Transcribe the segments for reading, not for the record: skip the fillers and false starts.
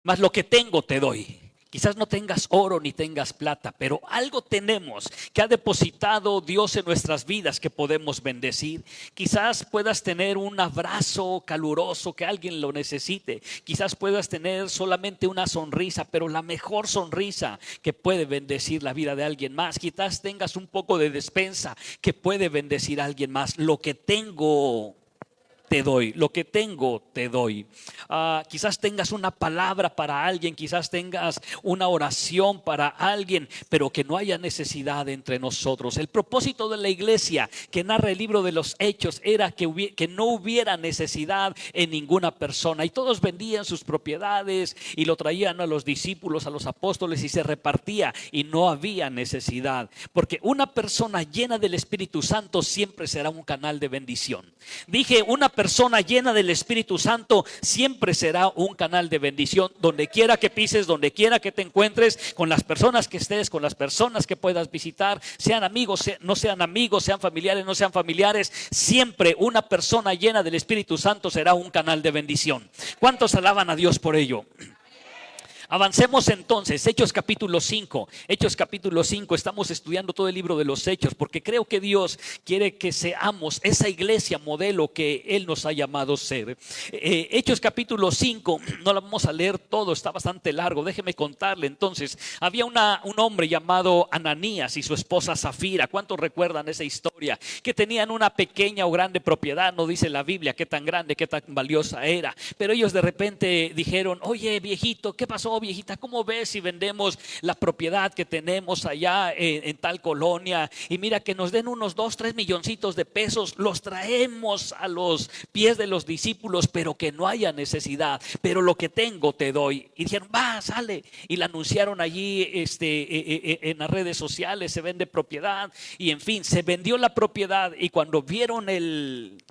Mas lo que tengo te doy. Quizás no tengas oro ni tengas plata, pero algo tenemos que ha depositado Dios en nuestras vidas que podemos bendecir. Quizás puedas tener un abrazo caluroso que alguien lo necesite. Quizás puedas tener solamente una sonrisa, pero la mejor sonrisa que puede bendecir la vida de alguien más. Quizás tengas un poco de despensa que puede bendecir a alguien más. Lo que tengo te doy, lo que tengo te doy. Quizás tengas una palabra para alguien, quizás tengas una oración para alguien, pero que no haya necesidad entre nosotros. El propósito de la iglesia que narra el libro de los Hechos era que no hubiera necesidad en ninguna persona, y todos vendían sus propiedades y lo traían a los discípulos, a los apóstoles, y se repartía, y no había necesidad, porque una persona llena del Espíritu Santo siempre será un canal de bendición. Dije, una persona llena del Espíritu Santo siempre será un canal de bendición. Donde quiera que pises, donde quiera que te encuentres, con las personas que estés, con las personas que puedas visitar, sean amigos, no sean amigos, sean familiares, no sean familiares, siempre una persona llena del Espíritu Santo será un canal de bendición. ¿Cuántos alaban a Dios por ello? Avancemos entonces, Hechos capítulo 5. Hechos capítulo 5, estamos estudiando todo el libro de los Hechos, porque creo que Dios quiere que seamos esa iglesia modelo que Él nos ha llamado a ser. Hechos capítulo 5, no lo vamos a leer todo, está bastante largo, déjeme contarle. Entonces, había un hombre llamado Ananías y su esposa Zafira. ¿Cuántos recuerdan esa historia? Que tenían una pequeña o grande propiedad, no dice la Biblia qué tan grande, qué tan valiosa era, pero ellos de repente dijeron: oye, viejito, ¿qué pasó, viejita? ¿Cómo ves si vendemos la propiedad que tenemos allá en tal colonia? Y mira, que nos den unos 2-3 milloncitos de pesos, los traemos a los pies de los discípulos, pero que no haya necesidad, pero lo que tengo te doy. Y dijeron: va, sale. Y la anunciaron allí en las redes sociales, se vende propiedad, y en fin, se vendió la propiedad. Y cuando vieron el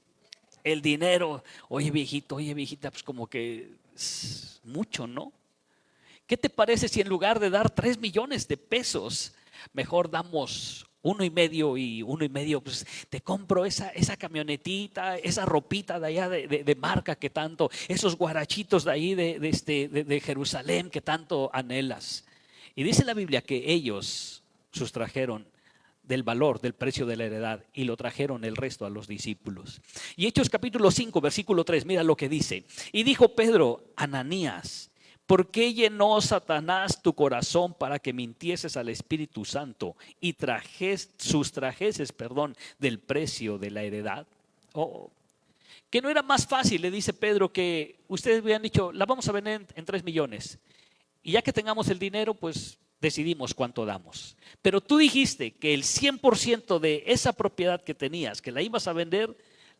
dinero: oye, viejito, oye, viejita, pues como que es mucho, ¿no? ¿Qué te parece si en lugar de dar 3 millones de pesos, mejor damos 1,5 y 1,5? Pues te compro esa camionetita, esa ropita de allá de marca que tanto, esos guarachitos de ahí de Jerusalén que tanto anhelas. Y dice la Biblia que ellos sustrajeron del valor, del precio de la heredad, y lo trajeron el resto a los discípulos. Y Hechos capítulo 5, versículo 3, mira lo que dice: y dijo Pedro: Ananías, ¿por qué llenó Satanás tu corazón para que mintieses al Espíritu Santo y sustrajeses del precio de la heredad? Que no era más fácil, le dice Pedro, que ustedes hubieran dicho: la vamos a vender en 3 millones. Y ya que tengamos el dinero, pues decidimos cuánto damos. Pero tú dijiste que el 100% de esa propiedad que tenías, que la ibas a vender,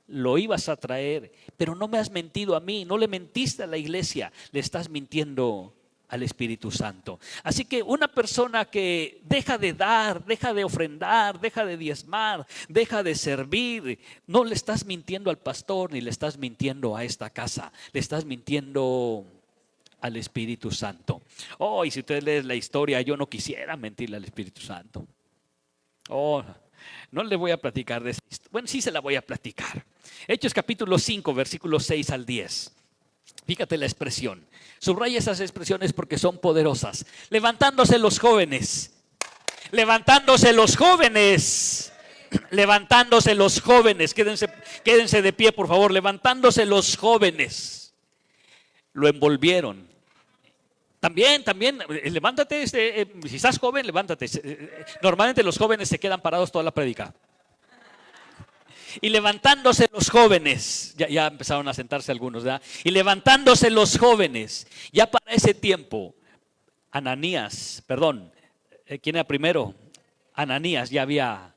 lo ibas a traer, pero no me has mentido a mí, no le mentiste a la iglesia, le estás mintiendo al Espíritu Santo. Así que una persona que deja de dar, deja de ofrendar, deja de diezmar, deja de servir, no le estás mintiendo al pastor ni le estás mintiendo a esta casa, le estás mintiendo al Espíritu Santo. Y si usted lee la historia, yo no quisiera mentirle al Espíritu Santo. No le voy a platicar de esto. Bueno, sí se la voy a platicar. Hechos capítulo 5, versículos 6 al 10. Fíjate la expresión. Subraya esas expresiones porque son poderosas. Levantándose los jóvenes. Levantándose los jóvenes. Levantándose los jóvenes. Quédense de pie, por favor. Levantándose los jóvenes. Lo envolvieron. También, levántate, si estás joven, levántate. Normalmente los jóvenes se quedan parados toda la prédica. Y levantándose los jóvenes, ya empezaron a sentarse algunos, ¿verdad? Y levantándose los jóvenes, ya para ese tiempo, ¿quién era primero? Ananías ya había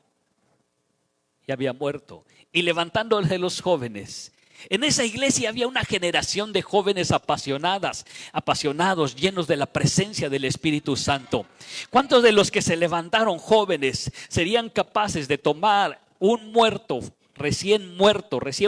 muerto. Y levantándose los jóvenes. En esa iglesia había una generación de jóvenes apasionados, llenos de la presencia del Espíritu Santo. ¿Cuántos de los que se levantaron jóvenes serían capaces de tomar un muerto, recién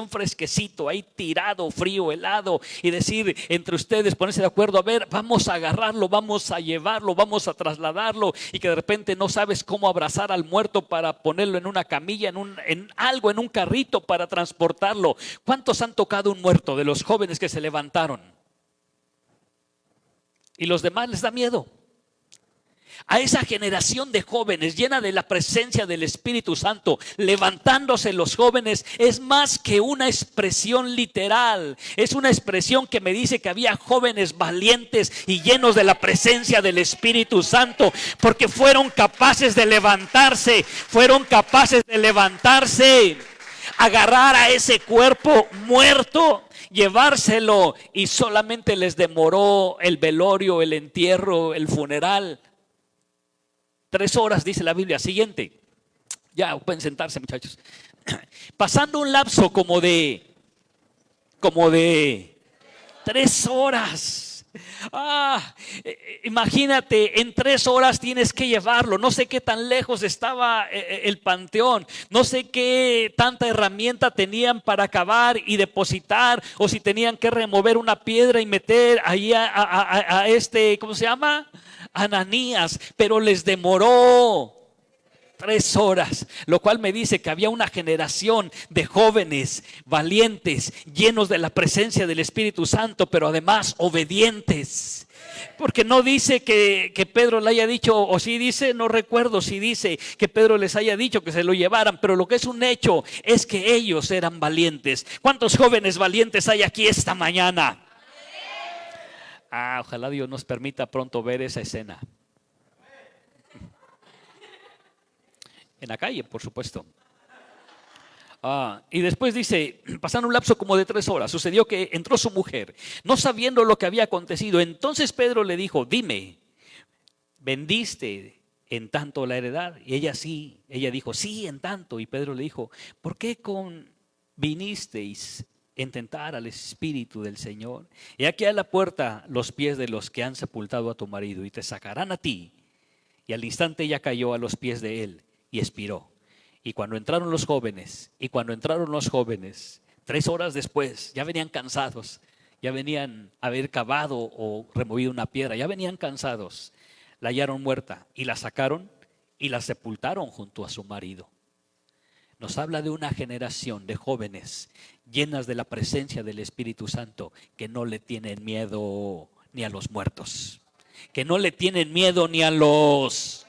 fresquecito, ahí tirado, frío, helado, y decir entre ustedes, ponerse de acuerdo: a ver, vamos a agarrarlo, vamos a llevarlo, vamos a trasladarlo, y que de repente no sabes cómo abrazar al muerto para ponerlo en una camilla, en un carrito para transportarlo? ¿Cuántos han tocado un muerto de los jóvenes que se levantaron? y los demás les da miedo. A esa generación de jóvenes llena de la presencia del Espíritu Santo, levantándose los jóvenes, es más que una expresión literal. Es una expresión que me dice que había jóvenes valientes y llenos de la presencia del Espíritu Santo, porque fueron capaces de levantarse, agarrar a ese cuerpo muerto, llevárselo, y solamente les demoró el velorio, el entierro, el funeral. 3 horas, dice la Biblia. Siguiente. Ya pueden sentarse, muchachos. Pasando un lapso como de 3 horas. Imagínate, en 3 horas tienes que llevarlo. No sé qué tan lejos estaba el panteón, no sé qué tanta herramienta tenían para cavar y depositar, o si tenían que remover una piedra y meter ahí a este, ¿cómo se llama? Ananías, pero les demoró 3 horas, lo cual me dice que había una generación de jóvenes valientes, llenos de la presencia del Espíritu Santo, pero además obedientes. Porque no dice que Pedro le haya dicho, o sí dice, no recuerdo si dice que Pedro les haya dicho que se lo llevaran, pero lo que es un hecho es que ellos eran valientes. ¿Cuántos jóvenes valientes hay aquí esta mañana? Ojalá Dios nos permita pronto ver esa escena. En la calle, por supuesto. Y después dice, pasando un lapso como de 3 horas, sucedió que entró su mujer, no sabiendo lo que había acontecido. Entonces Pedro le dijo, dime, ¿vendiste en tanto la heredad? Y ella dijo, sí, en tanto. Y Pedro le dijo, ¿por qué vinisteis en tentar al Espíritu del Señor? Y aquí a la puerta los pies de los que han sepultado a tu marido, y te sacarán a ti. Y al instante ella cayó a los pies de él y expiró. Y cuando entraron los jóvenes, 3 horas después, ya venían cansados, ya venían a haber cavado o removido una piedra, ya venían cansados, la hallaron muerta y la sacaron y la sepultaron junto a su marido. Nos habla de una generación de jóvenes llenas de la presencia del Espíritu Santo, que no le tienen miedo ni a los muertos, que no le tienen miedo ni a los,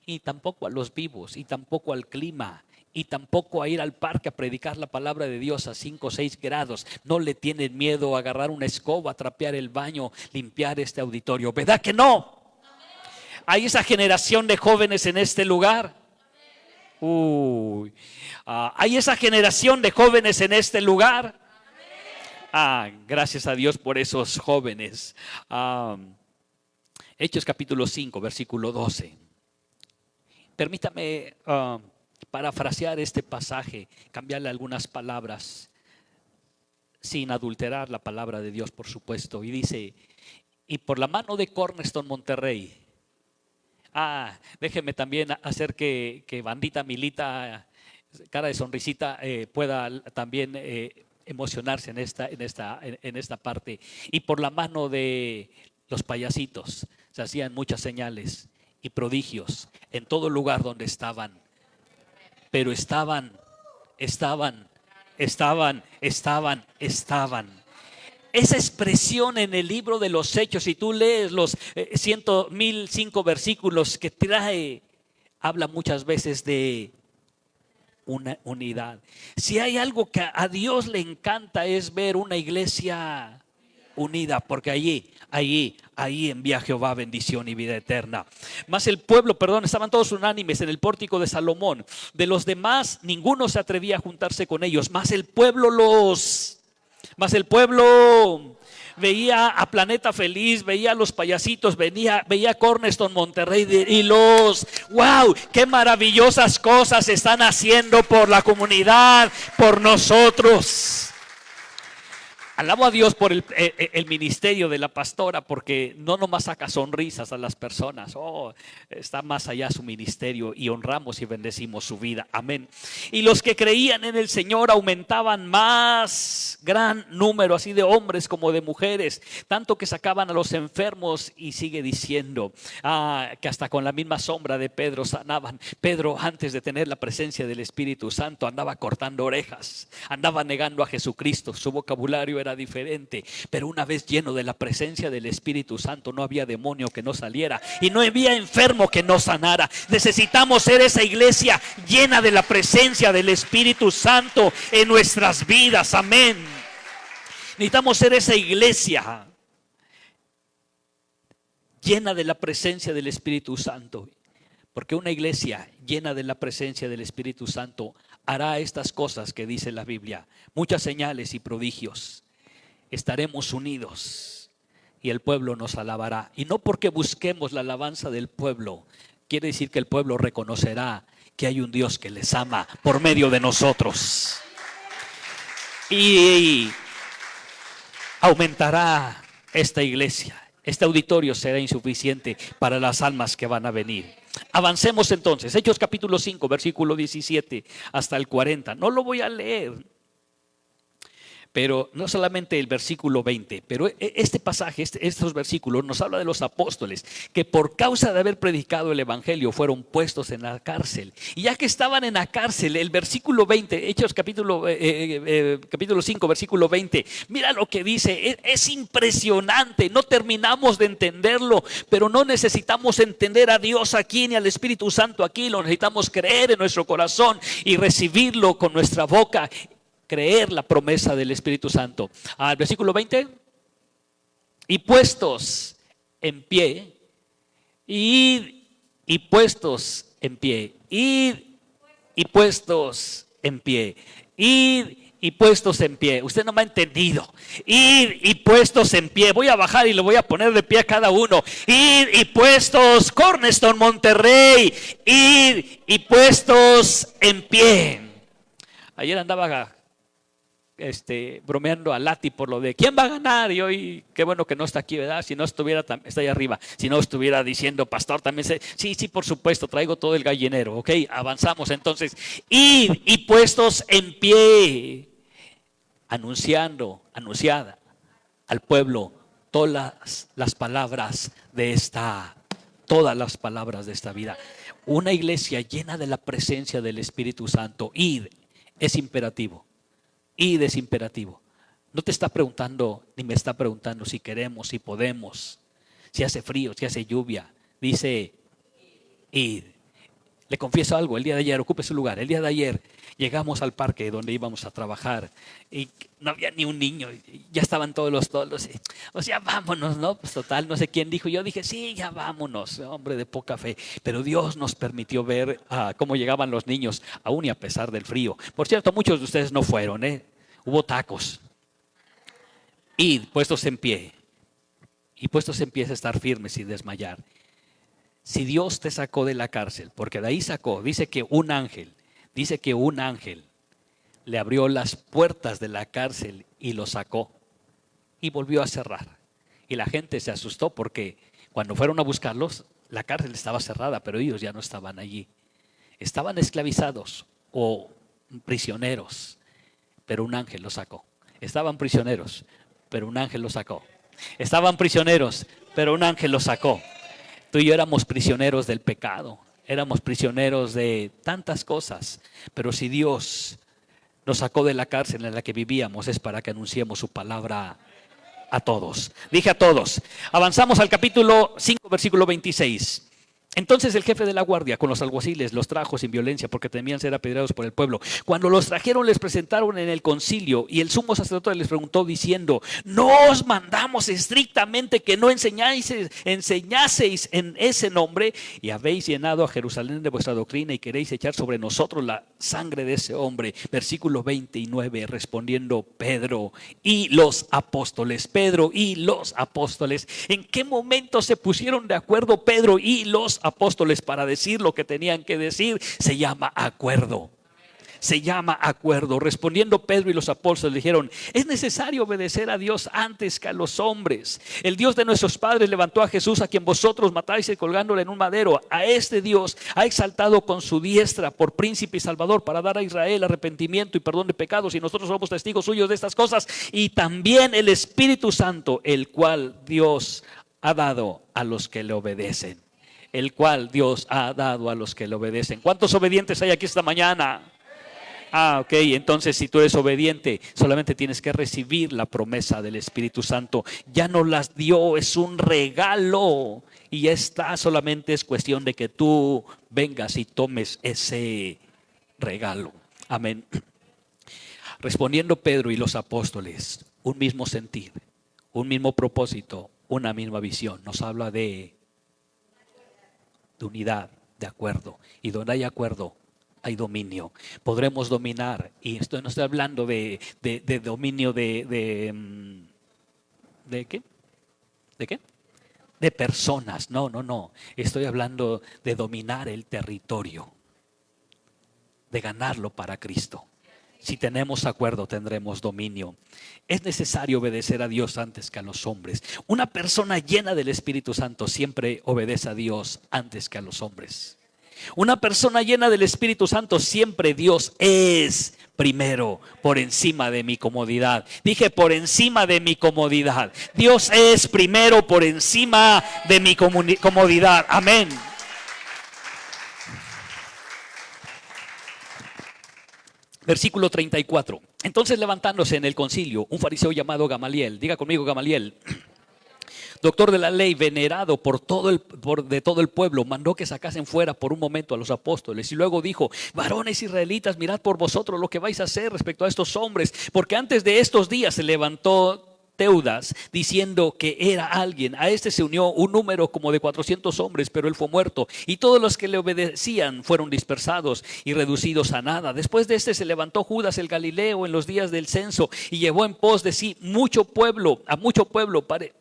y tampoco a los vivos, y tampoco al clima, y tampoco a ir al parque a predicar la palabra de Dios a 5 o 6 grados. No le tienen miedo a agarrar una escoba, trapear el baño, limpiar este auditorio. ¿Verdad que no? Hay esa generación de jóvenes en este lugar. Hay esa generación de jóvenes en este lugar. Gracias a Dios por esos jóvenes. Hechos capítulo 5, versículo 12. Permítame parafrasear este pasaje, cambiarle algunas palabras, sin adulterar la palabra de Dios, por supuesto. Y dice, y por la mano de Cornerstone Monterrey. Déjeme también hacer que Bandita Milita, cara de sonrisita, pueda también emocionarse en esta parte. Y por la mano de los payasitos se hacían muchas señales y prodigios en todo lugar donde estaban. Pero estaban. Esa expresión en el libro de los Hechos, si tú lees los 1005 versículos que trae, habla muchas veces de una unidad. Si hay algo que a Dios le encanta, es ver una iglesia unida, porque allí envía Jehová bendición y vida eterna. Mas el pueblo, estaban todos unánimes en el pórtico de Salomón. De los demás, ninguno se atrevía a juntarse con ellos. Mas el pueblo veía a Planeta Feliz, veía a los payasitos, veía a Cornerstone Monterrey y wow, qué maravillosas cosas están haciendo por la comunidad, por nosotros. Alabo a Dios por el ministerio de la pastora, porque no nomás saca sonrisas a las personas. Está más allá su ministerio, y honramos y bendecimos su vida. Amén. Y los que creían en el Señor aumentaban más, gran número, así de hombres como de mujeres, tanto que sacaban a los enfermos. Y sigue diciendo que hasta con la misma sombra de Pedro sanaban. Pedro, antes de tener la presencia del Espíritu Santo, andaba cortando orejas, andaba negando a Jesucristo. Su vocabulario era era diferente. Pero una vez lleno de la presencia del Espíritu Santo, no había demonio que no saliera y no había enfermo que no sanara. Necesitamos ser esa iglesia llena de la presencia del Espíritu Santo en nuestras vidas. Amén. Necesitamos ser esa iglesia llena de la presencia del Espíritu Santo. Porque una iglesia llena de la presencia del Espíritu Santo hará estas cosas que dice la Biblia: muchas señales y prodigios. Estaremos unidos y el pueblo nos alabará. Y no porque busquemos la alabanza del pueblo, quiere decir que el pueblo reconocerá que hay un Dios que les ama por medio de nosotros. Y aumentará esta iglesia. Este auditorio será insuficiente para las almas que van a venir. Avancemos entonces. Hechos capítulo 5, versículo 17 hasta el 40. No lo voy a leer, pero no solamente el versículo 20, pero este pasaje, estos versículos nos habla de los apóstoles que por causa de haber predicado el evangelio fueron puestos en la cárcel. Y ya que estaban en la cárcel, el versículo 20, Hechos capítulo 5, versículo 20, mira lo que dice, es impresionante. No terminamos de entenderlo, pero no necesitamos entender a Dios aquí ni al Espíritu Santo aquí. Lo necesitamos creer en nuestro corazón y recibirlo con nuestra boca. Creer la promesa del Espíritu Santo. Al versículo 20. Y puestos en pie, id y puestos en pie, id y puestos en pie, id y puestos en pie. Usted no me ha entendido. Id y puestos en pie. Voy a bajar y le voy a poner de pie a cada uno. Id y puestos, Cornerstone, Monterrey. Id y puestos en pie. Ayer andaba bromeando a Lati por lo de quién va a ganar, y hoy qué bueno que no está aquí, ¿verdad? Si no estuviera, está ahí arriba, si no estuviera diciendo, pastor, también sí, por supuesto, traigo todo el gallinero. Ok, avanzamos entonces. Id y puestos en pie, anunciada al pueblo todas las palabras de esta vida. Una iglesia llena de la presencia del Espíritu Santo. Id es imperativo. Id es imperativo. No te está preguntando, ni me está preguntando si queremos, si podemos, si hace frío, si hace lluvia. Dice id. Le confieso algo, el día de ayer, ocupe su lugar. El día de ayer llegamos al parque donde íbamos a trabajar y no había ni un niño. Ya estaban todos los o sea, vámonos, ¿no? Pues total, no sé quién dijo. Yo dije, sí, ya vámonos, hombre de poca fe. Pero Dios nos permitió ver cómo llegaban los niños, aún y a pesar del frío. Por cierto, muchos de ustedes no fueron, Hubo tacos. Id, puestos en pie. Y puestos en pie es estar firmes sin desmayar. Si Dios te sacó de la cárcel, porque de ahí sacó, dice que un ángel le abrió las puertas de la cárcel y lo sacó y volvió a cerrar. Y la gente se asustó porque cuando fueron a buscarlos, la cárcel estaba cerrada, pero ellos ya no estaban allí. Estaban esclavizados o prisioneros, pero un ángel los sacó. Estaban prisioneros, pero un ángel los sacó. Estaban prisioneros, pero un ángel los sacó. Tú y yo éramos prisioneros del pecado, éramos prisioneros de tantas cosas, pero si Dios nos sacó de la cárcel en la que vivíamos es para que anunciemos su palabra a todos. Dije a todos. Avanzamos al capítulo 5, versículo 26. Entonces el jefe de la guardia con los alguaciles los trajo sin violencia porque temían ser apedreados por el pueblo. Cuando los trajeron les presentaron en el concilio y el sumo sacerdote les preguntó diciendo: ¿no os mandamos estrictamente que no enseñaseis en ese nombre? Y habéis llenado a Jerusalén de vuestra doctrina y queréis echar sobre nosotros la sangre de ese hombre. Versículo 29, respondiendo Pedro y los apóstoles. ¿En qué momento se pusieron de acuerdo Pedro y los apóstoles para decir lo que tenían que decir? Se llama acuerdo. Respondiendo Pedro y los apóstoles dijeron: es necesario obedecer a Dios antes que a los hombres. El Dios de nuestros padres levantó a Jesús, a quien vosotros matáis colgándole en un madero. A este Dios ha exaltado con su diestra por príncipe y salvador, para dar a Israel arrepentimiento y perdón de pecados, y nosotros somos testigos suyos de estas cosas. Y también el Espíritu Santo, el cual Dios ha dado a los que le obedecen. ¿Cuántos obedientes hay aquí esta mañana? Ok, entonces si tú eres obediente, solamente tienes que recibir la promesa del Espíritu Santo. Ya nos las dio, es un regalo. Y ya está, solamente es cuestión de que tú vengas y tomes ese regalo. Amén. Respondiendo Pedro y los apóstoles, un mismo sentir, un mismo propósito, una misma visión. Nos habla de unidad, de acuerdo. Y donde hay acuerdo, hay dominio. Podremos dominar. Y esto no estoy hablando de dominio ¿de qué? ¿De qué? De personas. No. Estoy hablando de dominar el territorio, de ganarlo para Cristo. Si tenemos acuerdo, tendremos dominio. Es necesario obedecer a Dios antes que a los hombres. Una persona llena del Espíritu Santo siempre obedece a Dios antes que a los hombres. Una persona llena del Espíritu Santo siempre Dios es primero, por encima de mi comodidad. Dije por encima de mi comodidad. Dios es primero por encima de mi comodidad. Amén. Versículo 34. Entonces, levantándose en el concilio, un fariseo llamado Gamaliel, diga conmigo Gamaliel, doctor de la ley, venerado de todo el pueblo, mandó que sacasen fuera por un momento a los apóstoles y luego dijo: varones israelitas, mirad por vosotros lo que vais a hacer respecto a estos hombres, porque antes de estos días se levantó Teudas diciendo que era alguien. A este se unió un número como de 400 hombres, pero él fue muerto, y todos los que le obedecían fueron dispersados y reducidos a nada. Después de este se levantó Judas el Galileo en los días del censo y llevó en pos de sí mucho pueblo.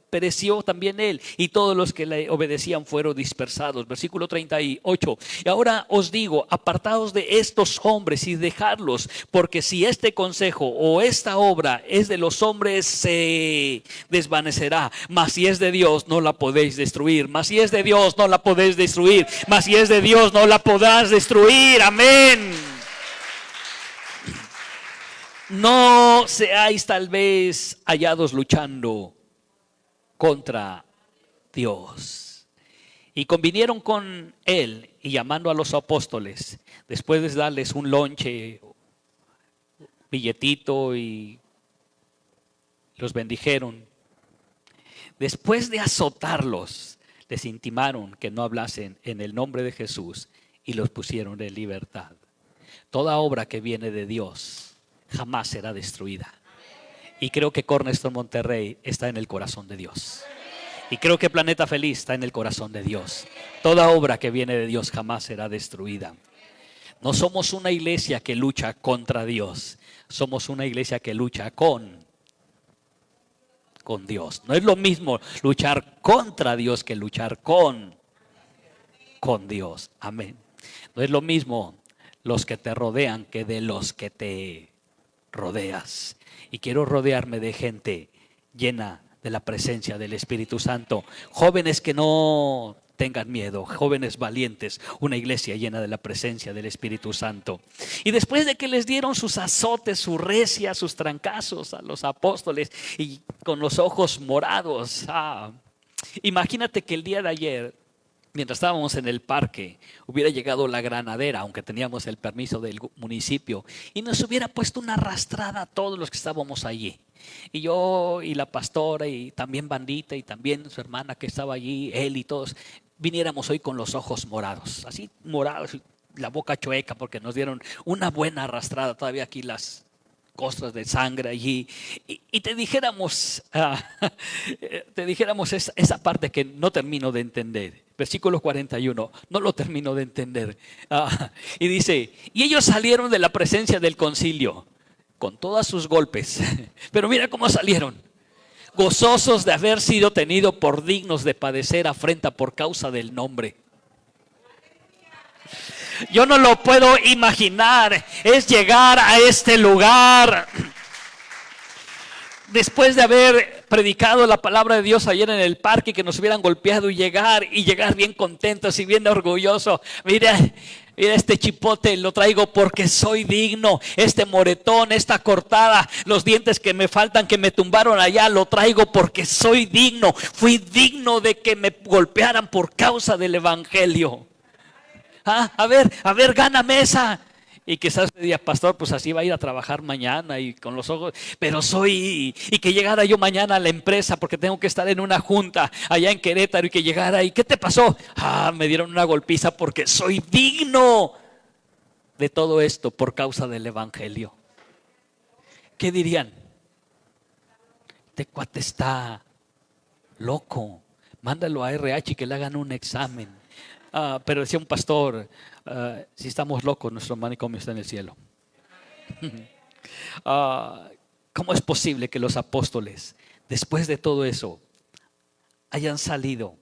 Pereció también él, y todos los que le obedecían fueron dispersados. Versículo 38. Y ahora os digo, apartaos de estos hombres y dejadlos, porque si este consejo o esta obra es de los hombres, se desvanecerá, mas si es de Dios, no la podéis destruir. Mas si es de Dios, no la podéis destruir. Mas si es de Dios, no la podrás destruir. Amén. No seáis tal vez hallados luchando contra Dios. Y convinieron con él, y llamando a los apóstoles, después de darles un lonche, billetito, y los bendijeron, después de azotarlos, les intimaron que no hablasen en el nombre de Jesús y los pusieron en libertad. Toda obra que viene de Dios jamás será destruida. Y creo que Cornerstone Monterrey está en el corazón de Dios. Y creo que Planeta Feliz está en el corazón de Dios. Toda obra que viene de Dios jamás será destruida. No somos una iglesia que lucha contra Dios. Somos una iglesia que lucha con Dios. No es lo mismo luchar contra Dios que luchar con Dios. Amén. No es lo mismo los que te rodean que de los que te rodeas. Y quiero rodearme de gente llena de la presencia del Espíritu Santo. Jóvenes que no tengan miedo, jóvenes valientes, una iglesia llena de la presencia del Espíritu Santo. Y después de que les dieron sus azotes, su recia, sus trancazos a los apóstoles, y con los ojos morados, imagínate que el día de ayer, mientras estábamos en el parque, hubiera llegado la granadera, aunque teníamos el permiso del municipio, y nos hubiera puesto una arrastrada a todos los que estábamos allí. Y yo y la pastora y también Bandita y también su hermana que estaba allí, él y todos, viniéramos hoy con los ojos morados, así morados, la boca chueca, porque nos dieron una buena arrastrada, todavía aquí las costras de sangre allí, y te dijéramos esa parte que no termino de entender. Versículo 41, no lo termino de entender. Y dice: y ellos salieron de la presencia del concilio con todos sus golpes, pero mira cómo salieron: gozosos de haber sido tenidos por dignos de padecer afrenta por causa del nombre. Yo no lo puedo imaginar. Es llegar a este lugar después de haber predicado la palabra de Dios ayer en el parque, que nos hubieran golpeado, y llegar bien contentos y bien orgullosos. Mira este chipote, lo traigo porque soy digno. Este moretón, esta cortada, los dientes que me faltan, que me tumbaron allá, lo traigo porque soy digno. Fui digno de que me golpearan por causa del evangelio. A ver, gáname esa. Y quizás diría, pastor, pues así va a ir a trabajar mañana y con los ojos, pero y que llegara yo mañana a la empresa porque tengo que estar en una junta allá en Querétaro y que llegara y ¿qué te pasó? Me dieron una golpiza porque soy digno de todo esto por causa del evangelio. ¿Qué dirían? Este cuate está loco, mándalo a RH y que le hagan un examen. Pero decía un pastor, si estamos locos, nuestro manicomio está en el cielo. ¿Cómo es posible que los apóstoles, después de todo eso, hayan salido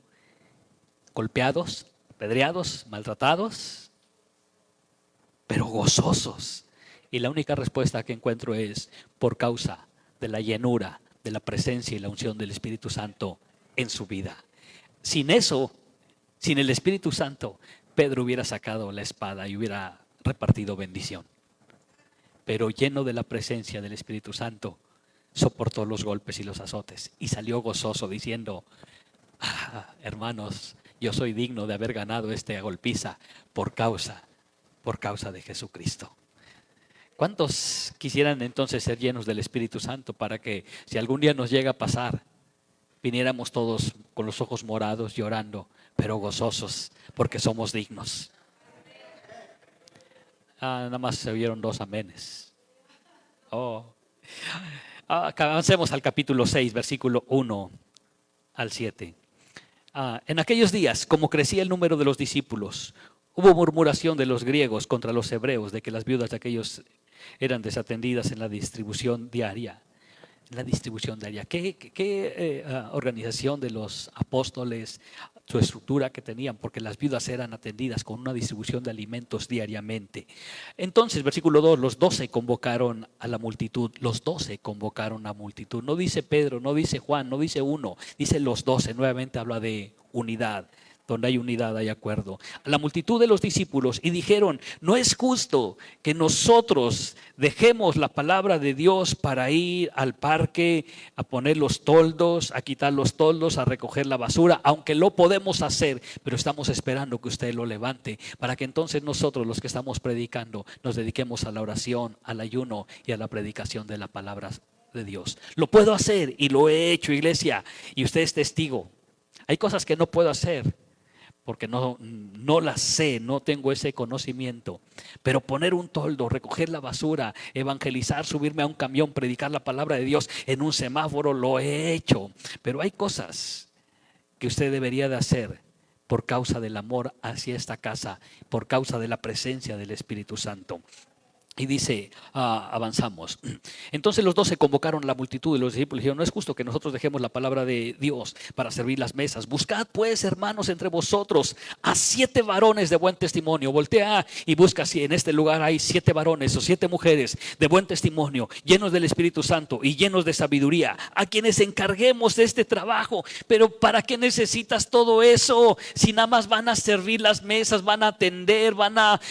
golpeados, apedreados, maltratados, pero gozosos? Y la única respuesta que encuentro es por causa de la llenura, de la presencia y la unción del Espíritu Santo en su vida. Sin eso, sin el Espíritu Santo, Pedro hubiera sacado la espada y hubiera repartido bendición. Pero lleno de la presencia del Espíritu Santo, soportó los golpes y los azotes y salió gozoso diciendo, hermanos, yo soy digno de haber ganado esta golpiza por causa de Jesucristo. ¿Cuántos quisieran entonces ser llenos del Espíritu Santo para que si algún día nos llega a pasar, viniéramos todos con los ojos morados, llorando, pero gozosos porque somos dignos? Nada más se oyeron 2 amenes. Avancemos al capítulo 6, versículo 1 al 7. En aquellos días, como crecía el número de los discípulos, hubo murmuración de los griegos contra los hebreos de que las viudas de aquellos eran desatendidas en la distribución diaria. ¿Qué organización de los apóstoles, su estructura que tenían? Porque las viudas eran atendidas con una distribución de alimentos diariamente. Entonces, versículo 2, los 12 convocaron a la multitud. Los 12 convocaron a la multitud. No dice Pedro, no dice Juan, no dice uno, dice los 12. Nuevamente habla de unidad. Donde hay unidad hay acuerdo. A la multitud de los discípulos y dijeron, no es justo que nosotros dejemos la palabra de Dios para ir al parque a poner los toldos, a quitar los toldos, a recoger la basura, aunque lo podemos hacer, pero estamos esperando que usted lo levante para que entonces nosotros, los que estamos predicando, nos dediquemos a la oración, al ayuno y a la predicación de la palabra de Dios. Lo puedo hacer y lo he hecho, iglesia, y usted es testigo. Hay cosas que no puedo hacer porque no las sé, no tengo ese conocimiento. Pero poner un toldo, recoger la basura, evangelizar, subirme a un camión, predicar la palabra de Dios en un semáforo, lo he hecho. Pero hay cosas que usted debería de hacer por causa del amor hacia esta casa, por causa de la presencia del Espíritu Santo. Y dice, avanzamos. Entonces los 12 convocaron a la multitud y los discípulos dijeron, no es justo que nosotros dejemos la palabra de Dios para servir las mesas. Buscad pues, hermanos, entre vosotros a 7 varones de buen testimonio. Voltea y busca si en este lugar hay 7 varones o 7 mujeres de buen testimonio, llenos del Espíritu Santo y llenos de sabiduría, a quienes encarguemos de este trabajo. Pero ¿para qué necesitas todo eso? Si nada más van a servir las mesas, van a atender, van a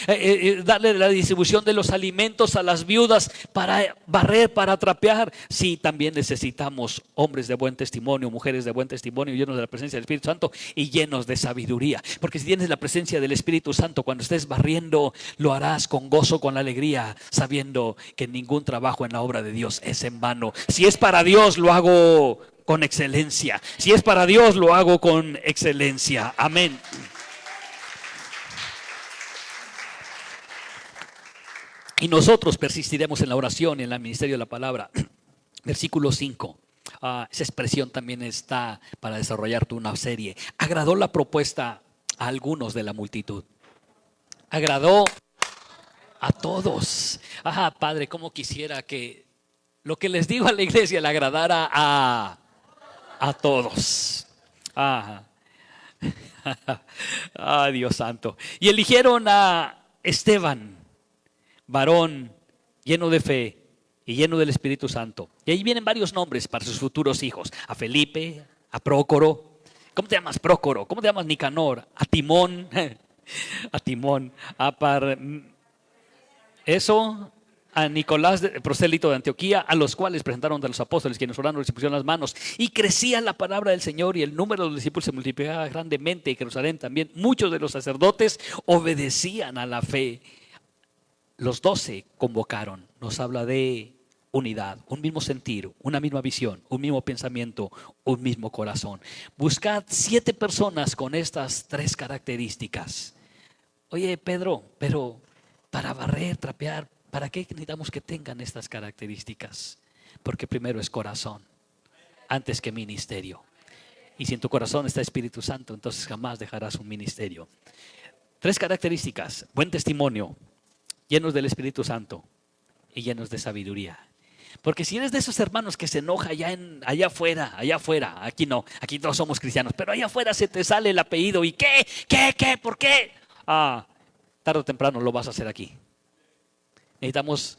darle la distribución de los alimentos a las viudas, para barrer, para trapear. Sí, también necesitamos hombres de buen testimonio, mujeres de buen testimonio, llenos de la presencia del Espíritu Santo y llenos de sabiduría. Porque si tienes la presencia del Espíritu Santo, cuando estés barriendo, lo harás con gozo, con alegría, sabiendo que ningún trabajo en la obra de Dios es en vano. Si es para Dios, lo hago con excelencia. Si es para Dios, lo hago con excelencia. Amén. Y nosotros persistiremos en la oración y en el ministerio de la palabra. Versículo 5. Esa expresión también está para desarrollar una serie. Agradó la propuesta a algunos de la multitud. Agradó a todos. Padre, cómo quisiera que lo que les digo a la iglesia le agradara a todos. Dios santo. Y eligieron a Esteban, varón lleno de fe y lleno del Espíritu Santo. Y ahí vienen varios nombres para sus futuros hijos. A Felipe, a Prócoro. ¿Cómo te llamas, Prócoro? ¿Cómo te llamas, Nicanor? A Timón. A Timón. A Nicolás, prosélito de Antioquía, a los cuales presentaron de los apóstoles, quienes oraron y se pusieron las manos. Y crecía la palabra del Señor y el número de los discípulos se multiplicaba grandemente. Y Jerusalén también, muchos de los sacerdotes obedecían a la fe. los 12 convocaron. Nos habla de unidad, un mismo sentir, una misma visión, un mismo pensamiento, un mismo corazón. Buscad 7 personas con estas 3 características. Oye, Pedro, pero para barrer, trapear, ¿para qué necesitamos que tengan estas características? Porque primero es corazón, antes que ministerio. Y si en tu corazón está Espíritu Santo, entonces jamás dejarás un ministerio. 3 características: buen testimonio, llenos del Espíritu Santo y llenos de sabiduría. Porque si eres de esos hermanos que se enoja allá afuera, aquí no, aquí todos somos cristianos, pero allá afuera se te sale el apellido y ¿qué? ¿Por qué? Tarde o temprano lo vas a hacer aquí. Necesitamos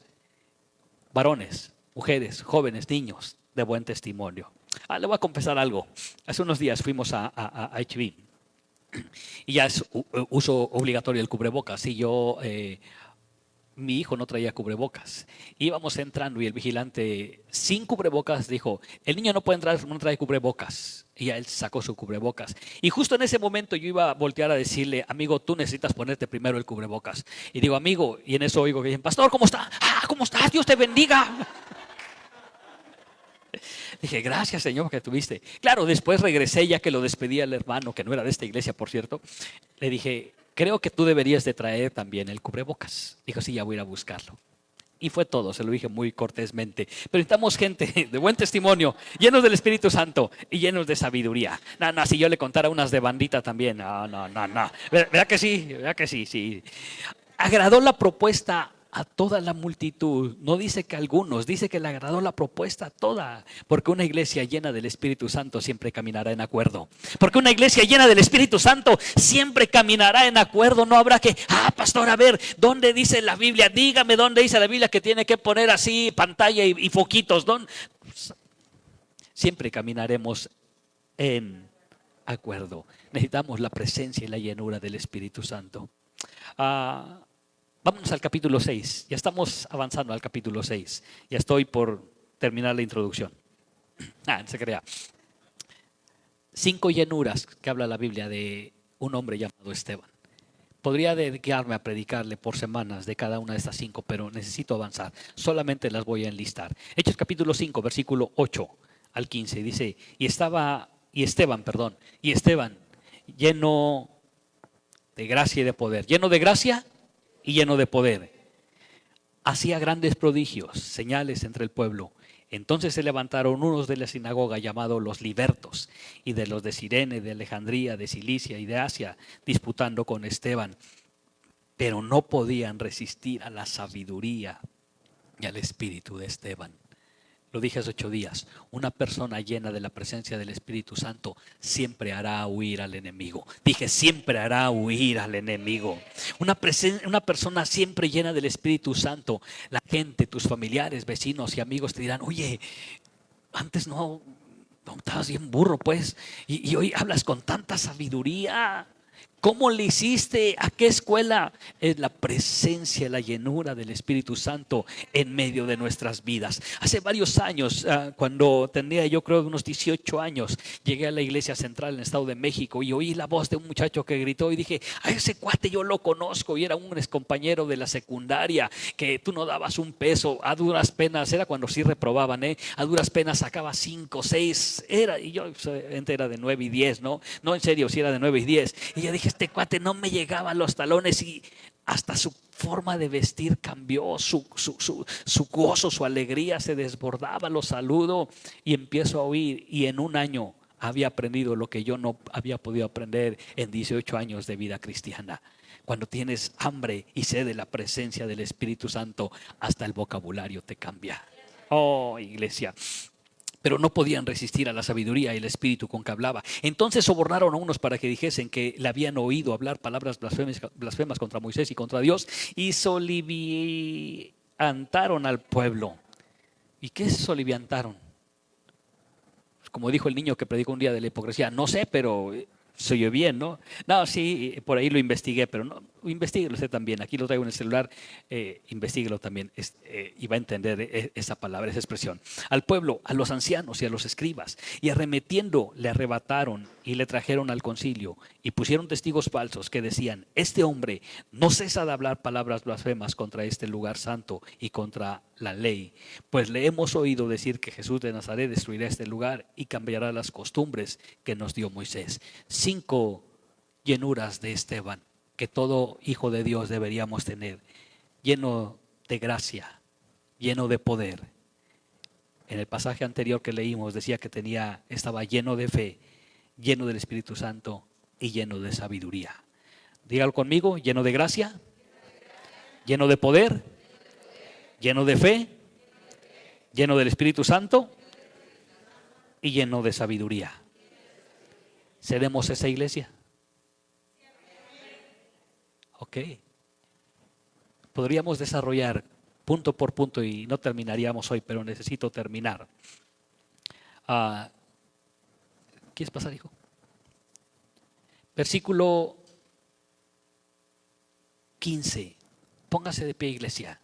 varones, mujeres, jóvenes, niños de buen testimonio. Le voy a confesar algo. Hace unos días fuimos a HB y ya es uso obligatorio el cubrebocas. Y mi hijo no traía cubrebocas. Íbamos entrando y el vigilante sin cubrebocas dijo: el niño no puede entrar, no trae cubrebocas. Y ya él sacó su cubrebocas. Y justo en ese momento yo iba a voltear a decirle: amigo, tú necesitas ponerte primero el cubrebocas. Y digo: amigo, y en eso oigo que dicen: pastor, ¿cómo está? ¿Cómo estás? Dios te bendiga. Dije: gracias, Señor, que tuviste. Claro, después regresé, ya que lo despedí al hermano, que no era de esta iglesia, por cierto. Le dije: creo que tú deberías de traer también el cubrebocas. Dijo: sí, ya voy a ir a buscarlo. Y fue todo, se lo dije muy cortésmente. Pero necesitamos gente de buen testimonio, llenos del Espíritu Santo y llenos de sabiduría. Si yo le contara unas de bandita también. No. ¿Verdad que sí? Sí. Agradó la propuesta a toda la multitud. No dice que a algunos, dice que le agradó la propuesta a toda. Porque una iglesia llena del Espíritu Santo siempre caminará en acuerdo. Porque una iglesia llena del Espíritu Santo siempre caminará en acuerdo. No habrá que: pastor, a ver, ¿dónde dice la Biblia? Dígame dónde dice la Biblia que tiene que poner así pantalla y foquitos. Siempre caminaremos en acuerdo. Necesitamos la presencia y la llenura del Espíritu Santo. Vámonos al capítulo 6. Ya estamos avanzando al capítulo 6. Ya estoy por terminar la introducción. No se crea. 5 llenuras que habla la Biblia de un hombre llamado Esteban. Podría dedicarme a predicarle por semanas de cada una de estas 5, pero necesito avanzar. Solamente las voy a enlistar. Hechos capítulo 5, versículo 8 al 15. Dice: y Esteban, lleno de gracia y de poder. Lleno de gracia y lleno de poder. Hacía grandes prodigios, señales entre el pueblo. Entonces se levantaron unos de la sinagoga llamados los libertos, y de los de Cirene, de Alejandría, de Cilicia y de Asia, disputando con Esteban. Pero no podían resistir a la sabiduría y al espíritu de Esteban. Lo dije hace 8 días, una persona llena de la presencia del Espíritu Santo siempre hará huir al enemigo. Dije: siempre hará huir al enemigo. Una persona siempre llena del Espíritu Santo, la gente, tus familiares, vecinos y amigos te dirán: oye, antes no estabas bien burro pues, y hoy hablas con tanta sabiduría. ¿Cómo le hiciste? ¿A qué escuela? Es la presencia, la llenura del Espíritu Santo en medio de nuestras vidas. Hace varios años, cuando tenía yo creo unos 18 años, llegué a la iglesia central en el Estado de México y oí la voz de un muchacho que gritó y dije: a ese cuate yo lo conozco, y era un excompañero de la secundaria, que tú no dabas un peso, a duras penas, era cuando sí reprobaban, a duras penas sacaba 5, 6, y yo era de 9 y 10, no en serio, si era de 9 y 10, y ya dije: este cuate no me llegaba a los talones, y hasta su forma de vestir cambió, su gozo, su alegría se desbordaba. Lo saludo y empiezo a oír, y en un año había aprendido lo que yo no había podido aprender en 18 años de vida cristiana. Cuando tienes hambre y sed de la presencia del Espíritu Santo, hasta el vocabulario te cambia. Oh, iglesia. Pero no podían resistir a la sabiduría y el espíritu con que hablaba. Entonces sobornaron a unos para que dijesen que le habían oído hablar palabras blasfemas contra Moisés y contra Dios, y soliviantaron al pueblo. ¿Y qué soliviantaron? Como dijo el niño que predicó un día de la hipocresía: no sé, pero se oye bien, ¿no? No, sí, por ahí lo investigué, pero no, Investíguelo usted también. Aquí lo traigo en el celular. Investíguelo también y va a entender esa palabra, esa expresión. Al pueblo, a los ancianos y a los escribas, y arremetiendo le arrebataron y le trajeron al concilio y pusieron testigos falsos que decían: este hombre no cesa de hablar palabras blasfemas contra este lugar santo y contra la ley, pues le hemos oído decir que Jesús de Nazaret destruirá este lugar y cambiará las costumbres que nos dio Moisés. 5 llenuras de Esteban que todo hijo de Dios deberíamos tener: lleno de gracia, lleno de poder. En el pasaje anterior que leímos decía que estaba lleno de fe, lleno del Espíritu Santo y lleno de sabiduría. Dígalo conmigo: lleno de gracia, lleno de poder, lleno de fe, lleno del Espíritu Santo y lleno de sabiduría. ¿Seremos esa iglesia? Ok. Podríamos desarrollar punto por punto y no terminaríamos hoy, pero necesito terminar. ¿Quieres pasar, hijo? Versículo 15. Póngase de pie, iglesia.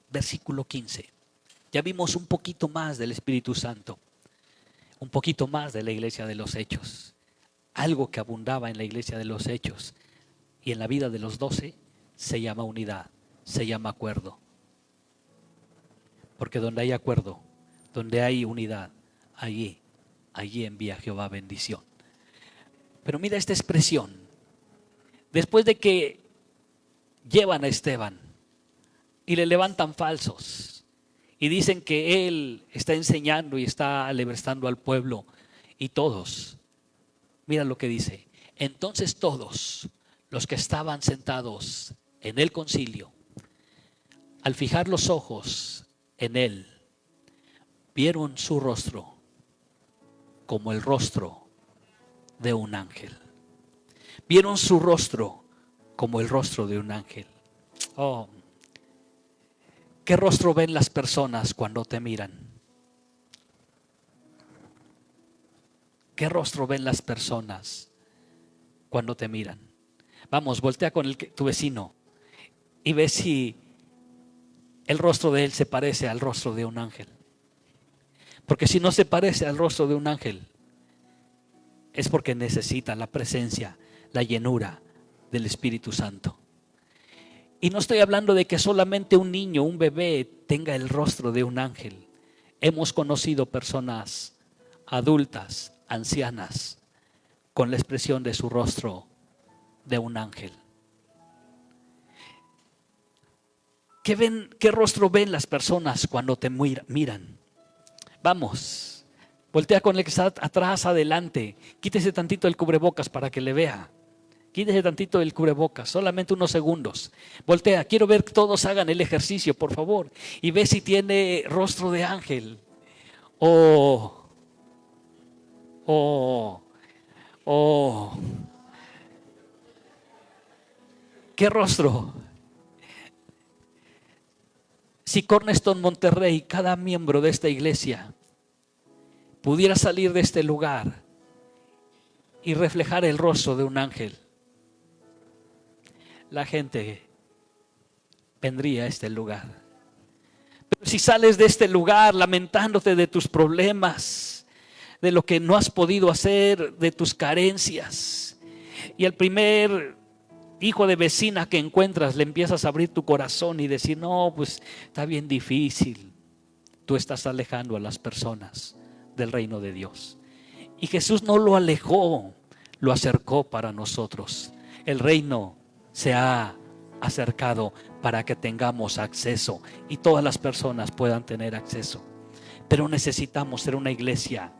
Versículo 15. Ya vimos un poquito más del Espíritu Santo, un poquito más de la iglesia de los Hechos. Algo que abundaba en la iglesia de los Hechos y en la vida de los 12 se llama unidad, se llama acuerdo. Porque donde hay acuerdo, donde hay unidad, allí envía Jehová bendición. Pero mira esta expresión: después de que llevan a Esteban y le levantan falsos y dicen que él está enseñando y está alebrestando al pueblo, y todos, mira lo que dice: entonces todos los que estaban sentados en el concilio, al fijar los ojos en él, vieron su rostro como el rostro de un ángel. Vieron su rostro como el rostro de un ángel. Oh, ¿qué rostro ven las personas cuando te miran? ¿Qué rostro ven las personas cuando te miran? Vamos, voltea con tu vecino y ve si el rostro de él se parece al rostro de un ángel. Porque si no se parece al rostro de un ángel, es porque necesita la presencia, la llenura del Espíritu Santo. Y no estoy hablando de que solamente un niño, un bebé tenga el rostro de un ángel. Hemos conocido personas adultas, ancianas, con la expresión de su rostro de un ángel. ¿Qué rostro ven las personas cuando te miran? Vamos, voltea con el que está atrás, adelante. Quítese tantito el cubrebocas para que le vea. Quítese tantito el cubrebocas, solamente unos segundos. Voltea, quiero ver que todos hagan el ejercicio, por favor. Y ve si tiene rostro de ángel. ¿Qué rostro? Si Cornerstone Monterrey, cada miembro de esta iglesia, pudiera salir de este lugar y reflejar el rostro de un ángel, la gente vendría a este lugar. Pero si sales de este lugar lamentándote de tus problemas, de lo que no has podido hacer, de tus carencias, y al primer hijo de vecina que encuentras le empiezas a abrir tu corazón y decir: no, pues está bien difícil, tú estás alejando a las personas del reino de Dios. Y Jesús no lo alejó, lo acercó para nosotros. El reino se ha acercado para que tengamos acceso y todas las personas puedan tener acceso. Pero necesitamos ser una iglesia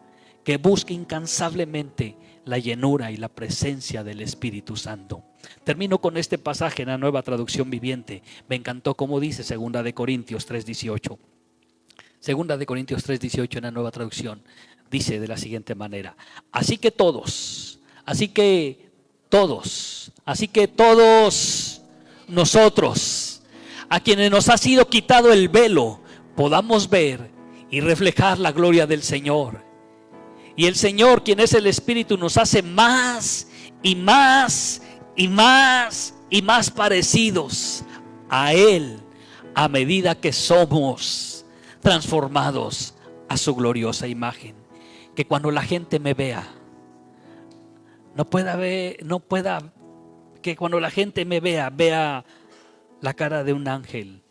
que busque incansablemente la llenura y la presencia del Espíritu Santo. Termino con este pasaje en la Nueva Traducción Viviente. Me encantó como dice 2 de Corintios 3:18. 2 de Corintios 3:18 en la Nueva Traducción dice de la siguiente manera: así que todos nosotros, a quienes nos ha sido quitado el velo, podamos ver y reflejar la gloria del Señor. Y el Señor, quien es el Espíritu, nos hace más y más y más y más parecidos a Él a medida que somos transformados a su gloriosa imagen. Que cuando la gente me vea, que cuando la gente me vea la cara de un ángel,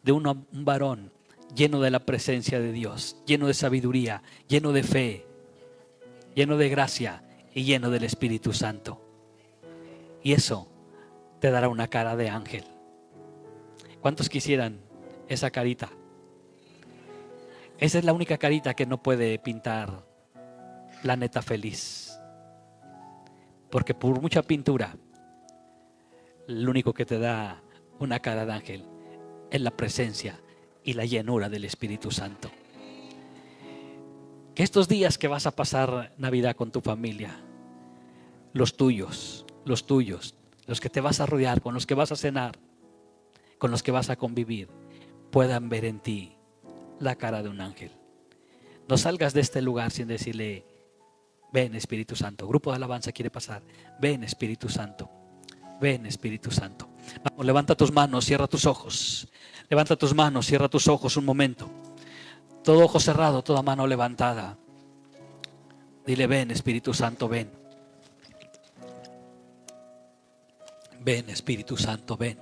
de un varón lleno de la presencia de Dios, lleno de sabiduría, lleno de fe, lleno de gracia y lleno del Espíritu Santo. Y eso te dará una cara de ángel. ¿Cuántos quisieran esa carita? Esa es la única carita que no puede pintar la neta feliz. Porque por mucha pintura, lo único que te da una cara de ángel es la presencia y la llenura del Espíritu Santo. Que estos días que vas a pasar Navidad con tu familia, los tuyos, los que te vas a rodear, con los que vas a cenar, con los que vas a convivir, puedan ver en ti la cara de un ángel. No salgas de este lugar sin decirle: ven Espíritu Santo. Grupo de alabanza quiere pasar. Ven Espíritu Santo. Ven Espíritu Santo. Vamos, levanta tus manos, cierra tus ojos. Levanta tus manos, cierra tus ojos un momento. Todo ojo cerrado, toda mano levantada. Dile: ven Espíritu Santo, ven. Ven Espíritu Santo, ven.